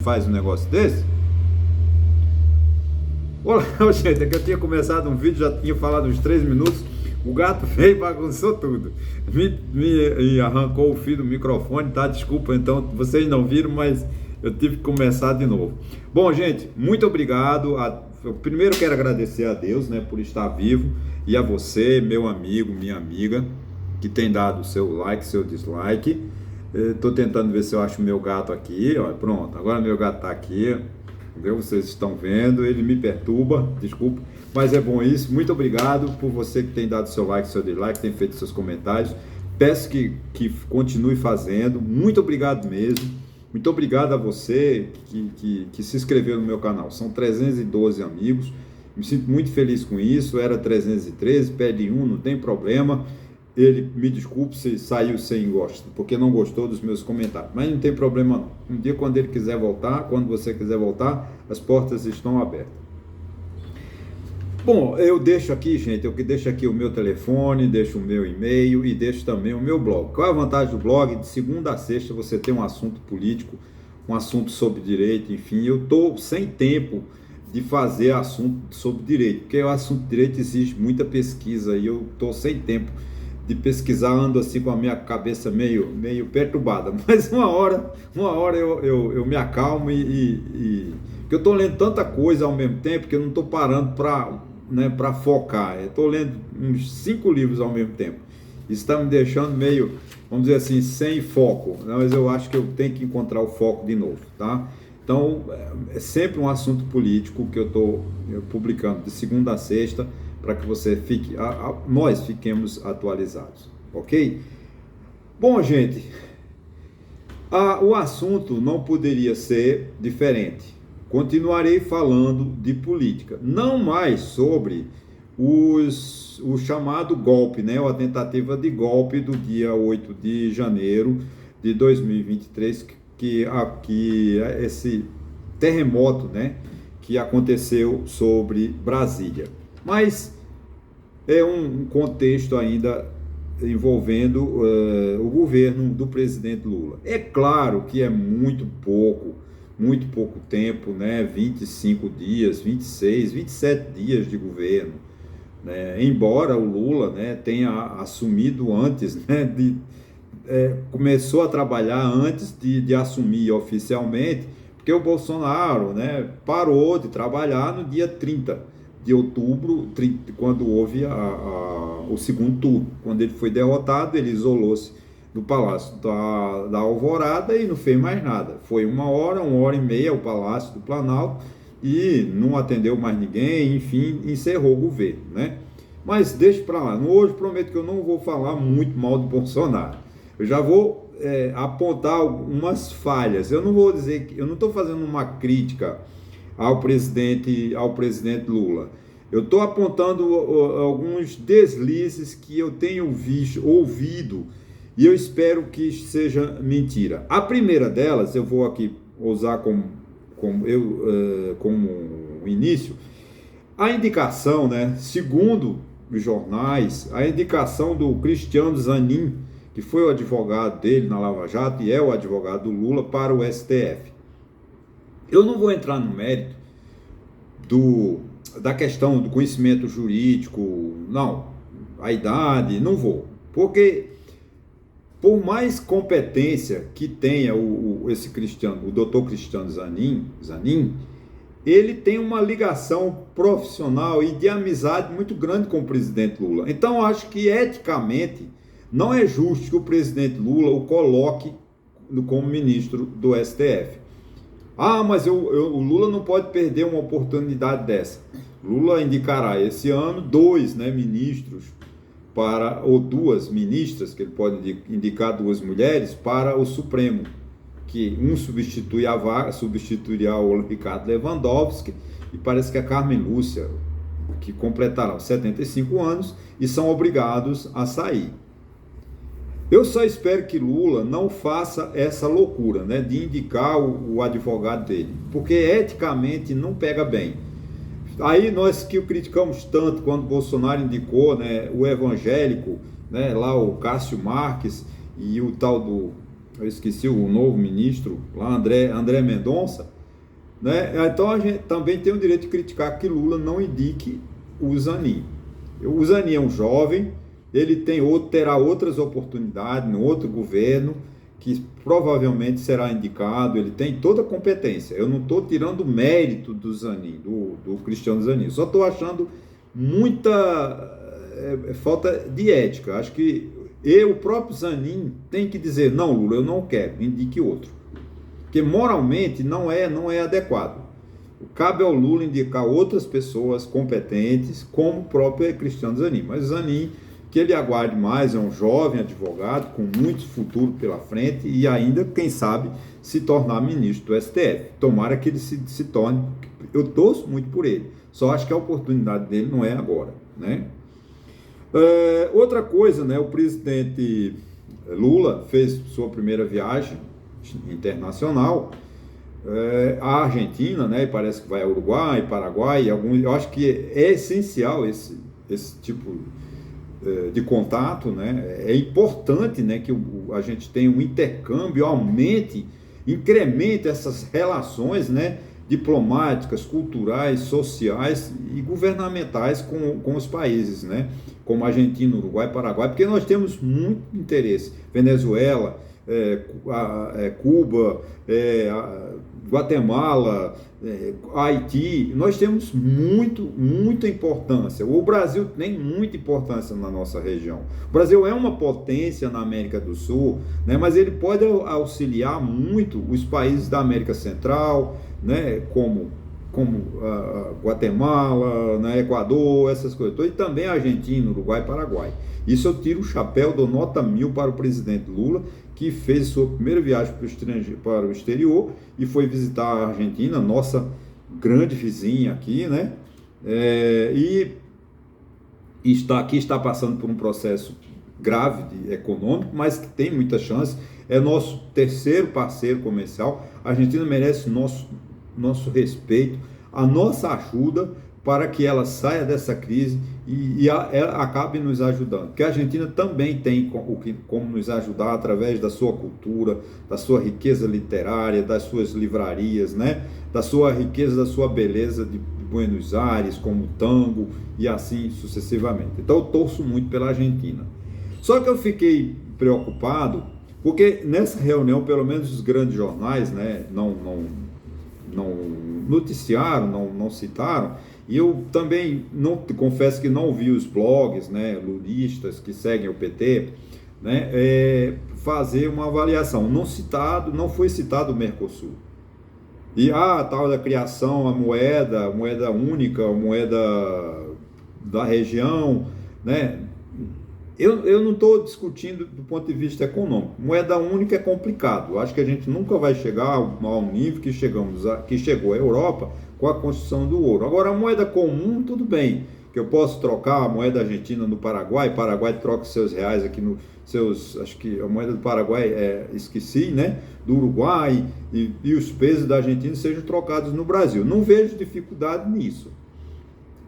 faz um negócio desse? Olá, gente, é que eu tinha começado um vídeo, já tinha falado uns 3 minutos, o gato veio e bagunçou tudo, me arrancou o fio do microfone, tá? Desculpa, então, vocês não viram, mas eu tive que começar de novo. Bom, gente, muito obrigado. Eu primeiro quero agradecer a Deus, né, por estar vivo, e a você, meu amigo, minha amiga, que tem dado seu like, seu dislike. Estou tentando ver se eu acho o meu gato aqui, ó, pronto, agora meu gato está aqui. Entendeu? Vocês estão vendo, ele me perturba, desculpa, mas é bom isso. Muito obrigado por você que tem dado seu like, seu dislike, tem feito seus comentários. Peço que continue fazendo. Muito obrigado mesmo. Muito obrigado a você que se inscreveu no meu canal. São 312 amigos. Me sinto muito feliz com isso. Era 313, pede um, não tem problema. Ele, me desculpe se saiu sem gosto, porque não gostou dos meus comentários, mas não tem problema não. Um dia, quando ele quiser voltar, quando você quiser voltar, as portas estão abertas. Bom, eu deixo aqui, gente, eu deixo aqui o meu telefone, deixo o meu e-mail e deixo também o meu blog. Qual é a vantagem do blog? De segunda a sexta você tem um assunto político, um assunto sobre direito, enfim. Eu estou sem tempo de fazer assunto sobre direito, porque o assunto de direito exige muita pesquisa e eu estou sem tempo de pesquisar, ando assim com a minha cabeça meio perturbada, mas uma hora eu me acalmo porque eu estou lendo tanta coisa ao mesmo tempo que eu não estou parando para focar. Eu estou lendo uns 5 livros ao mesmo tempo. Isso está me deixando meio, vamos dizer assim, sem foco, mas eu acho que eu tenho que encontrar o foco de novo, tá? Então, é sempre um assunto político que eu estou publicando de segunda a sexta, para que você nós fiquemos atualizados, ok? Bom, gente, o assunto não poderia ser diferente. Continuarei falando de política, não mais sobre o chamado golpe, né? A tentativa de golpe do dia 8 de janeiro de 2023, que esse terremoto, né, que aconteceu sobre Brasília. Mas é um contexto ainda envolvendo o governo do presidente Lula. É claro que é muito pouco tempo, né? 25 dias, 26, 27 dias de governo, né? Embora o Lula, né, tenha assumido antes, né, começou a trabalhar antes de assumir oficialmente, porque o Bolsonaro, né, parou de trabalhar no dia 30 de outubro, quando houve o segundo turno. Quando ele foi derrotado, ele isolou-se no Palácio da Alvorada e não fez mais nada. Foi uma hora e meia ao Palácio do Planalto e não atendeu mais ninguém, enfim, encerrou o governo, né? Mas deixa para lá. Hoje prometo que eu não vou falar muito mal do Bolsonaro. Eu já vou apontar algumas falhas. Eu não vou dizer que eu não estou fazendo uma crítica ao presidente Lula. Eu estou apontando alguns deslizes que eu tenho ouvido, e eu espero que seja mentira. A primeira delas, eu vou aqui usar como início, a indicação, né, segundo os jornais, a indicação do Cristiano Zanin, que foi o advogado dele na Lava Jato e é o advogado do Lula, para o STF. Eu não vou entrar no mérito da questão do conhecimento jurídico, não, a idade, não vou, porque por mais competência que tenha o doutor Cristiano Zanin, ele tem uma ligação profissional e de amizade muito grande com o presidente Lula. Então, eu acho que eticamente não é justo que o presidente Lula o coloque como ministro do STF. Mas o Lula não pode perder uma oportunidade dessa. Lula indicará esse ano 2, né, ministros ou 2 ministras, que ele pode indicar 2 mulheres para o Supremo, que um substituirá o Ricardo Lewandowski, e parece que a Carmen Lúcia, que completará 75 anos e são obrigados a sair. Eu só espero que Lula não faça essa loucura, né, de indicar o advogado dele, porque eticamente não pega bem. Aí nós que o criticamos tanto quando Bolsonaro indicou, né, o evangélico, né, lá o Cássio Marques e o tal eu esqueci o novo ministro, lá André Mendonça, né? Então a gente também tem o direito de criticar que Lula não indique o Zanin. O Zanin é um jovem, ele terá outras oportunidades no outro governo, que provavelmente será indicado, ele tem toda a competência. Eu não estou tirando o mérito do Zanin, do Cristiano Zanin, só estou achando muita falta de ética. Acho que o próprio Zanin tem que dizer, não, Lula, eu não quero, indique outro. Porque moralmente não é adequado. Cabe ao Lula indicar outras pessoas competentes, como o próprio Cristiano Zanin. Mas Zanin, que ele aguarde mais, é um jovem advogado com muito futuro pela frente e ainda, quem sabe, se tornar ministro do STF. Tomara que ele se torne, eu torço muito por ele, só acho que a oportunidade dele não é agora, né? Outra coisa, né, o presidente Lula fez sua primeira viagem internacional à Argentina, né, e parece que vai ao Uruguai, Paraguai, eu acho que é essencial esse tipo de contato, né? É importante, né, que a gente tenha um intercâmbio, incremente essas relações, né, diplomáticas, culturais, sociais e governamentais com os países, né, como Argentina, Uruguai, Paraguai, porque nós temos muito interesse. Venezuela, Cuba, Guatemala, Haiti, nós temos muita importância. O Brasil tem muita importância na nossa região. O Brasil é uma potência na América do Sul, né, mas ele pode auxiliar muito os países da América Central, né, como Guatemala, né, Equador, essas coisas, e também Argentina, Uruguai e Paraguai. Isso eu tiro o chapéu, dou nota 1000 para o presidente Lula, que fez sua primeira viagem para o exterior e foi visitar a Argentina, nossa grande vizinha aqui, né? E está passando por um processo grave econômico, mas que tem muita chance. É nosso terceiro parceiro comercial. A Argentina merece nosso respeito, a nossa ajuda para que ela saia dessa crise e ela acabe nos ajudando. Porque a Argentina também tem como nos ajudar através da sua cultura, da sua riqueza literária, das suas livrarias, né? Da sua riqueza, da sua beleza de Buenos Aires, como o tango e assim sucessivamente. Então eu torço muito pela Argentina. Só que eu fiquei preocupado porque nessa reunião, pelo menos os grandes jornais, né, não noticiaram, não citaram, e eu também confesso que não vi os blogs, né, lulistas que seguem o PT, né, fazer uma avaliação. Não foi citado o Mercosul. E tal da criação, a moeda única, a moeda da região, né? Eu não estou discutindo do ponto de vista econômico. Moeda única é complicado. Eu acho que a gente nunca vai chegar ao nível que chegou a Europa com a construção do ouro. Agora, a moeda comum, tudo bem, que eu posso trocar a moeda argentina no Paraguai troca seus reais aqui acho que a moeda do Paraguai esqueci, né? Do Uruguai e os pesos da Argentina sejam trocados no Brasil. Não vejo dificuldade nisso.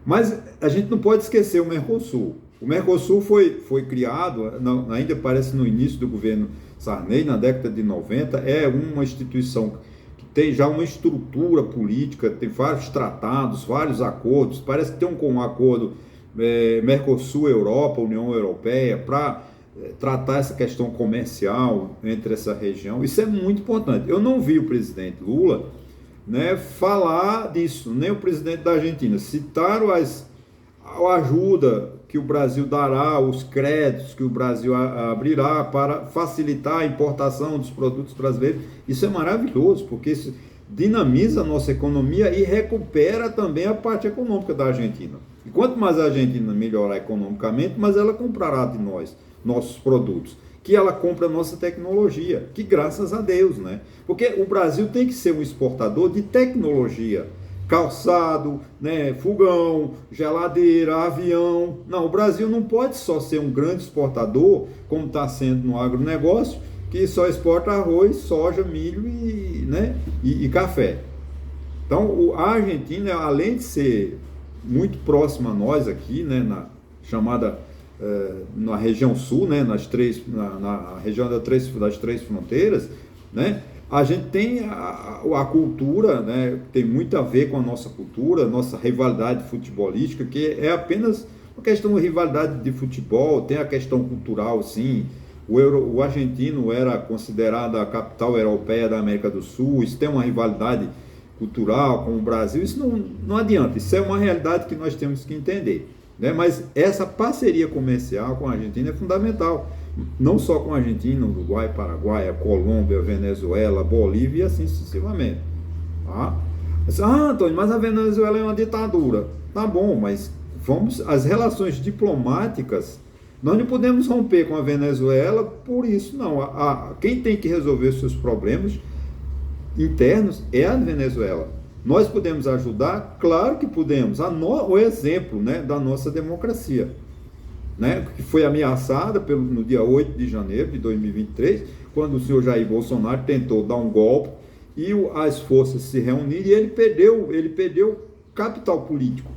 Mas a gente não pode esquecer o Mercosul. O Mercosul foi criado, ainda parece no início do governo Sarney, na década de 90, é uma instituição que tem já uma estrutura política, tem vários tratados, vários acordos, parece que tem um acordo Mercosul-Europa, União Europeia, para tratar essa questão comercial entre essa região. Isso é muito importante. Eu não vi o presidente Lula, né, falar disso, nem o presidente da Argentina. Citaram a ajuda que o Brasil dará, os créditos que o Brasil abrirá para facilitar a importação dos produtos brasileiros. Isso é maravilhoso, porque isso dinamiza a nossa economia e recupera também a parte econômica da Argentina. E quanto mais a Argentina melhorar economicamente, mais ela comprará de nós, nossos produtos, que ela compra a nossa tecnologia, que graças a Deus, né? Porque o Brasil tem que ser um exportador de tecnologia, calçado, né, fogão, geladeira, avião. Não, o Brasil não pode só ser um grande exportador, como está sendo no agronegócio, que só exporta arroz, soja, milho e café. Então, a Argentina, além de ser muito próxima a nós aqui, né, na região sul, né, na região das três fronteiras, né, a gente tem a cultura, né, tem muito a ver com a nossa cultura, nossa rivalidade futebolística, que é apenas uma questão de rivalidade de futebol, tem a questão cultural, sim. O argentino era considerado a capital europeia da América do Sul, isso tem uma rivalidade cultural com o Brasil, isso não adianta, isso é uma realidade que nós temos que entender, né? Mas essa parceria comercial com a Argentina é fundamental, não só com a Argentina, Uruguai, Paraguai, a Colômbia, a Venezuela, a Bolívia e assim sucessivamente. Tá? Antônio, mas a Venezuela é uma ditadura. Tá bom, mas as relações diplomáticas, nós não podemos romper com a Venezuela por isso, não. Quem tem que resolver os seus problemas internos é a Venezuela. Nós podemos ajudar? Claro que podemos. O exemplo, né, da nossa democracia, né, que foi ameaçada no dia 8 de janeiro de 2023, quando o senhor Jair Bolsonaro tentou dar um golpe e as forças se reuniram e ele perdeu capital político,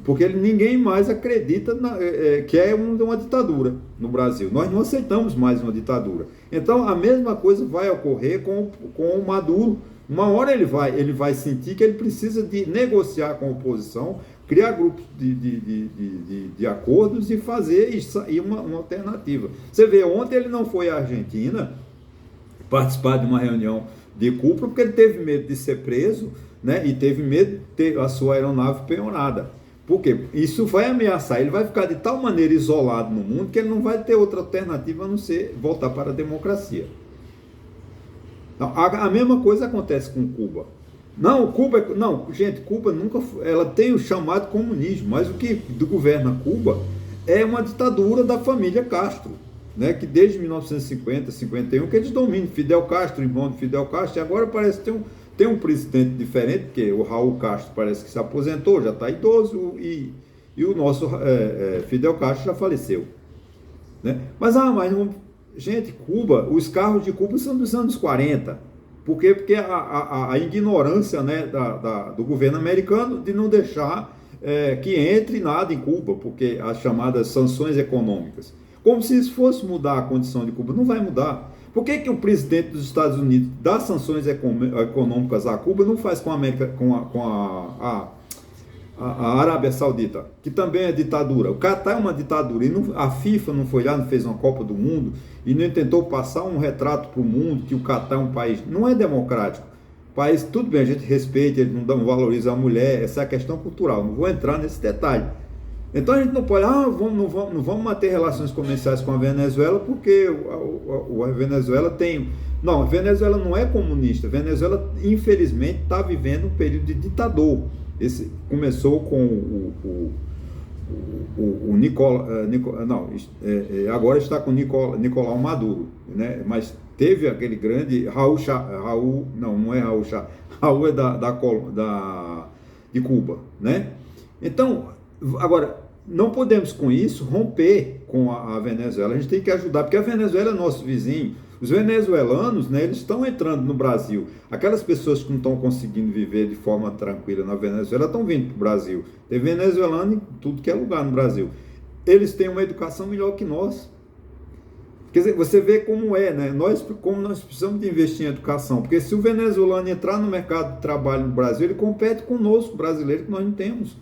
porque ninguém mais acredita que é uma ditadura no Brasil. Nós não aceitamos mais uma ditadura. Então a mesma coisa vai ocorrer com o Maduro. Uma hora ele vai sentir que ele precisa de negociar com a oposição, criar grupos de acordos e fazer uma alternativa. Você vê, ontem ele não foi à Argentina participar de uma reunião de cúpula porque ele teve medo de ser preso, né, e teve medo de ter a sua aeronave penhorada. Por quê? Isso vai ameaçar, ele vai ficar de tal maneira isolado no mundo que ele não vai ter outra alternativa a não ser voltar para a democracia. Então, a mesma coisa acontece com Cuba. Cuba nunca foi, ela tem o chamado comunismo, mas o que governa Cuba é uma ditadura da família Castro, né, que desde 1950, 51, que eles dominam. Fidel Castro, irmão de Fidel Castro, e agora parece que tem um presidente diferente, porque o Raul Castro parece que se aposentou, já está idoso, e o nosso Fidel Castro já faleceu. Né? Gente, Cuba, os carros de Cuba são dos anos 40. Por quê? Porque a ignorância, né, do governo americano de não deixar que entre nada em Cuba, porque as chamadas sanções econômicas. Como se isso fosse mudar a condição de Cuba. Não vai mudar. Por que o presidente dos Estados Unidos dá sanções econômicas a Cuba e não faz com a Arábia Saudita, que também é ditadura? O Catar é uma ditadura e a FIFA não foi lá, não fez uma Copa do Mundo e não tentou passar um retrato para o mundo que o Catar é um país, não é democrático. País, tudo bem, a gente respeita, eles não valoriza a mulher, essa é a questão cultural, não vou entrar nesse detalhe. Então a gente não pode, não vamos manter relações comerciais com a Venezuela porque a Venezuela tem... Não, a Venezuela não é comunista, a Venezuela infelizmente está vivendo um período de ditador. Esse começou com agora está com Nicolau Maduro, né? Mas teve aquele grande Raul é de Cuba, né? Então, agora, não podemos com isso romper com a Venezuela, a gente tem que ajudar, porque a Venezuela é nosso vizinho. Os venezuelanos, né, eles estão entrando no Brasil. Aquelas pessoas que não estão conseguindo viver de forma tranquila na Venezuela estão vindo para o Brasil. Tem venezuelano em tudo que é lugar no Brasil. Eles têm uma educação melhor que nós. Quer dizer, você vê como é, né? Como nós precisamos de investir em educação. Porque se o venezuelano entrar no mercado de trabalho no Brasil, ele compete conosco, brasileiro, que nós não temos.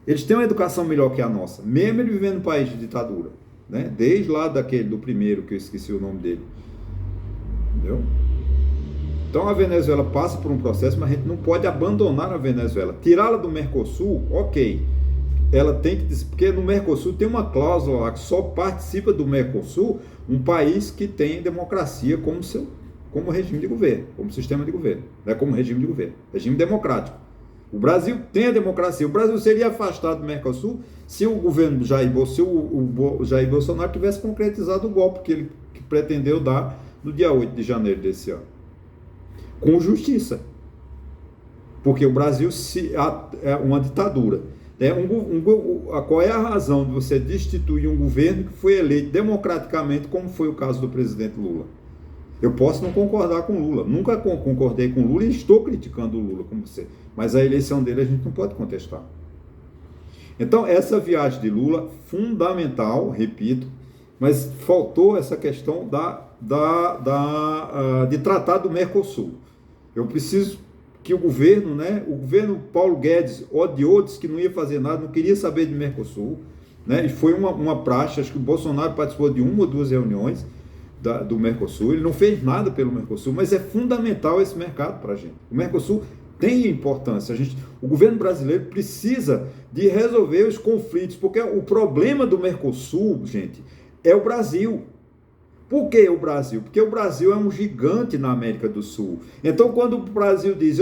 Eles têm uma educação melhor que a nossa, mesmo ele vivendo no país de ditadura. Né? Desde lá do primeiro, que eu esqueci o nome dele. Entendeu? Então a Venezuela passa por um processo, mas a gente não pode abandonar a Venezuela. Tirá-la do Mercosul, ok. Ela tem que... Porque no Mercosul tem uma cláusula lá que só participa do Mercosul um país que tem democracia como regime de governo, como sistema de governo. Não é como regime de governo, regime democrático. O Brasil tem a democracia. O Brasil seria afastado do Mercosul se o governo Jair Bolsonaro tivesse concretizado o golpe que ele pretendeu dar no dia 8 de janeiro desse ano. Com justiça. Porque o Brasil é uma ditadura. Qual é a razão de você destituir um governo que foi eleito democraticamente, como foi o caso do presidente Lula? Eu posso não concordar com Lula, nunca concordei com Lula e estou criticando o Lula como você, mas a eleição dele a gente não pode contestar. Então essa viagem de Lula, fundamental, repito, mas faltou essa questão de tratar do Mercosul. Eu preciso que o governo, né, o governo Paulo Guedes odiou, disse que não ia fazer nada, não queria saber de Mercosul, né, e foi uma praxe, acho que o Bolsonaro participou de uma ou duas reuniões do Mercosul, ele não fez nada pelo Mercosul, mas é fundamental esse mercado para a gente. O Mercosul tem importância, o governo brasileiro precisa de resolver os conflitos, porque o problema do Mercosul, gente, é o Brasil. Por que o Brasil? Porque o Brasil é um gigante na América do Sul. Então, quando o Brasil diz,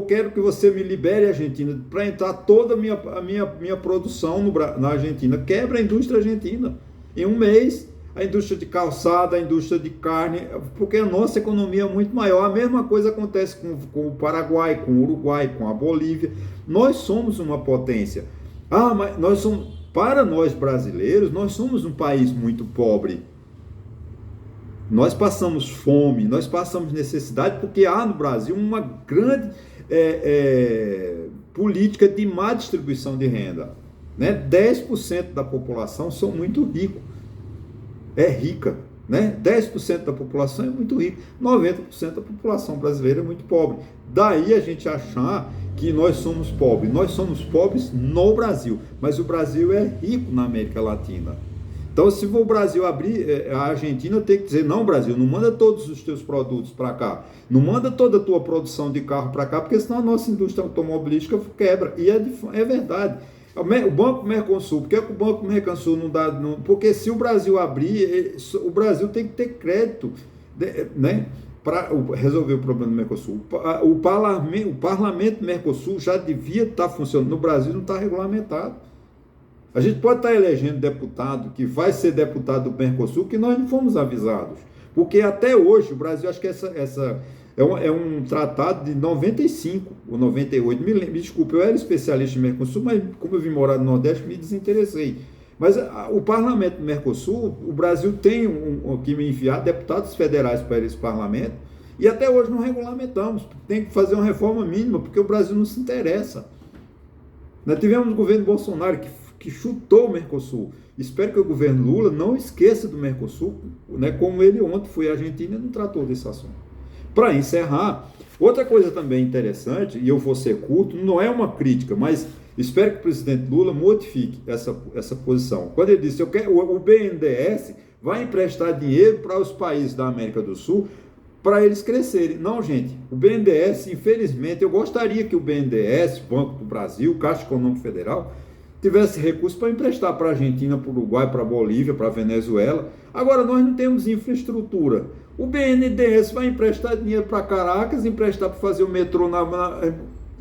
quero que você me libere a Argentina para entrar toda a minha produção na Argentina, quebra a indústria argentina. Em um mês, a indústria de calçada, a indústria de carne, porque a nossa economia é muito maior. A mesma coisa acontece com o Paraguai, com o Uruguai, com a Bolívia. Nós somos uma potência. Mas para nós brasileiros, nós somos um país muito pobre. Nós passamos fome, nós passamos necessidade, porque há no Brasil uma grande política de má distribuição de renda. Né? 10% da população são muito ricos. É rica. Né? 10% da população é muito rica. 90% da população brasileira é muito pobre. Daí a gente achar que nós somos pobres. Nós somos pobres no Brasil, mas o Brasil é rico na América Latina. Então, se o Brasil abrir, a Argentina tem que dizer, não, Brasil, não manda todos os teus produtos para cá, não manda toda a tua produção de carro para cá, porque senão a nossa indústria automobilística quebra. E é verdade. O Banco Mercosul, por que o Banco Mercosul não dá? Porque se o Brasil abrir, o Brasil tem que ter crédito, né, para resolver o problema do Mercosul. O parlamento Mercosul já devia estar funcionando. No Brasil não está regulamentado. A gente pode estar elegendo deputado que vai ser deputado do Mercosul, que nós não fomos avisados. Porque até hoje, o Brasil, acho que é um tratado de 95 ou 98. Me desculpe, eu era especialista em Mercosul, mas como eu vim morar no Nordeste, me desinteressei. Mas o parlamento do Mercosul, o Brasil tem que me enviar deputados federais para esse parlamento, e até hoje não regulamentamos. Tem que fazer uma reforma mínima, porque o Brasil não se interessa. Nós tivemos o governo Bolsonaro que chutou o Mercosul. Espero que o governo Lula não esqueça do Mercosul, né, como ele ontem foi à Argentina e não tratou desse assunto. Para encerrar, outra coisa também interessante, e eu vou ser curto, não é uma crítica, mas espero que o presidente Lula modifique essa posição. Quando ele disse, o BNDES vai emprestar dinheiro para os países da América do Sul para eles crescerem. Não, gente, o BNDES, infelizmente, eu gostaria que o BNDES, Banco do Brasil, Caixa Econômica Federal, tivesse recursos para emprestar para a Argentina, para o Uruguai, para a Bolívia, para a Venezuela. Agora, nós não temos infraestrutura. O BNDES vai emprestar dinheiro para Caracas, emprestar para fazer o metrô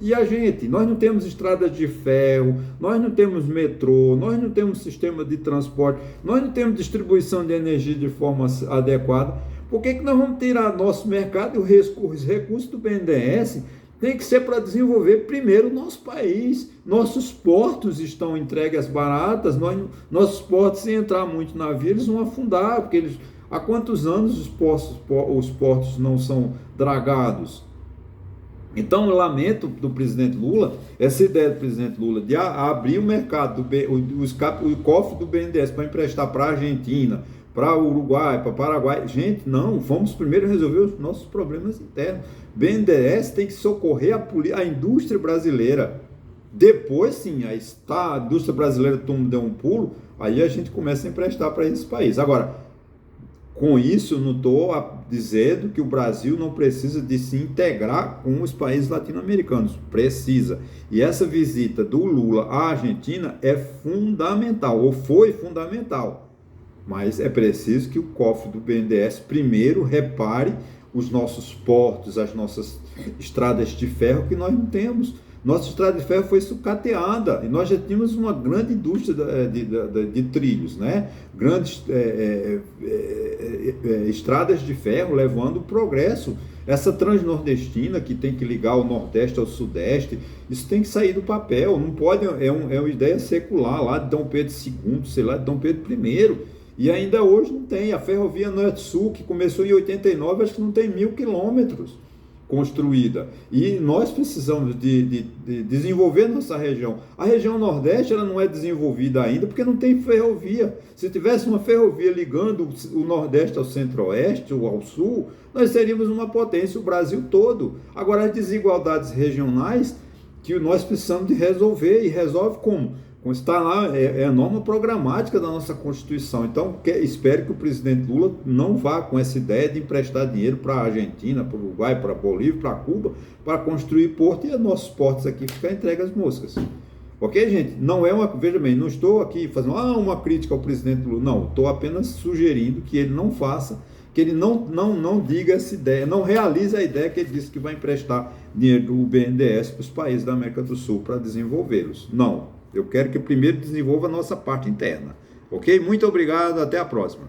e a gente? Nós não temos estradas de ferro, nós não temos metrô, nós não temos sistema de transporte, nós não temos distribuição de energia de forma adequada. Por que nós vamos tirar nosso mercado e os recursos do BNDES? Tem que ser para desenvolver primeiro o nosso país. Nossos portos estão entregues baratas, nossos portos, sem entrar muito navio, eles vão afundar, porque há quantos anos os portos não são dragados? Então, eu lamento do presidente Lula, essa ideia do presidente Lula de abrir o mercado, o cofre do BNDES para emprestar para a Argentina, para o Uruguai, para o Paraguai. Gente, não, vamos primeiro resolver os nossos problemas internos. BNDES tem que socorrer a indústria brasileira. Depois, sim, a indústria brasileira deu um pulo, aí a gente começa a emprestar para esse país. Agora, com isso, eu não estou dizendo que o Brasil não precisa de se integrar com os países latino-americanos. Precisa. E essa visita do Lula à Argentina é fundamental, ou foi fundamental. Mas é preciso que o cofre do BNDES primeiro repare os nossos portos, as nossas estradas de ferro que nós não temos. Nossa estrada de ferro foi sucateada e nós já tínhamos uma grande indústria de trilhos, né? Grandes estradas de ferro levando o progresso. Essa transnordestina que tem que ligar o Nordeste ao Sudeste, isso tem que sair do papel. Não pode, é uma ideia secular lá de Dom Pedro II, sei lá, de Dom Pedro I. E ainda hoje não tem. A ferrovia Norte-Sul, que começou em 89, acho que não tem 1.000 quilômetros. construída. E nós precisamos de desenvolver nossa região. A região Nordeste ela não é desenvolvida ainda porque não tem ferrovia. Se tivesse uma ferrovia ligando o Nordeste ao Centro-Oeste ou ao Sul, nós seríamos uma potência, o Brasil todo. Agora, as desigualdades regionais que nós precisamos de resolver, e resolve como? Está lá, é a norma programática da nossa Constituição. Então, espero que o presidente Lula não vá com essa ideia de emprestar dinheiro para a Argentina, para o Uruguai, para a Bolívia, para Cuba, para construir porto e nossos portos aqui ficar entregue às moscas. Ok, gente? Não é uma... Veja bem, não estou aqui fazendo uma crítica ao presidente Lula. Não, estou apenas sugerindo que ele não faça, que ele não diga essa ideia, não realize a ideia que ele disse que vai emprestar dinheiro do BNDES para os países da América do Sul para desenvolvê-los. Não. Eu quero que primeiro desenvolva a nossa parte interna. Ok? Muito obrigado, até a próxima.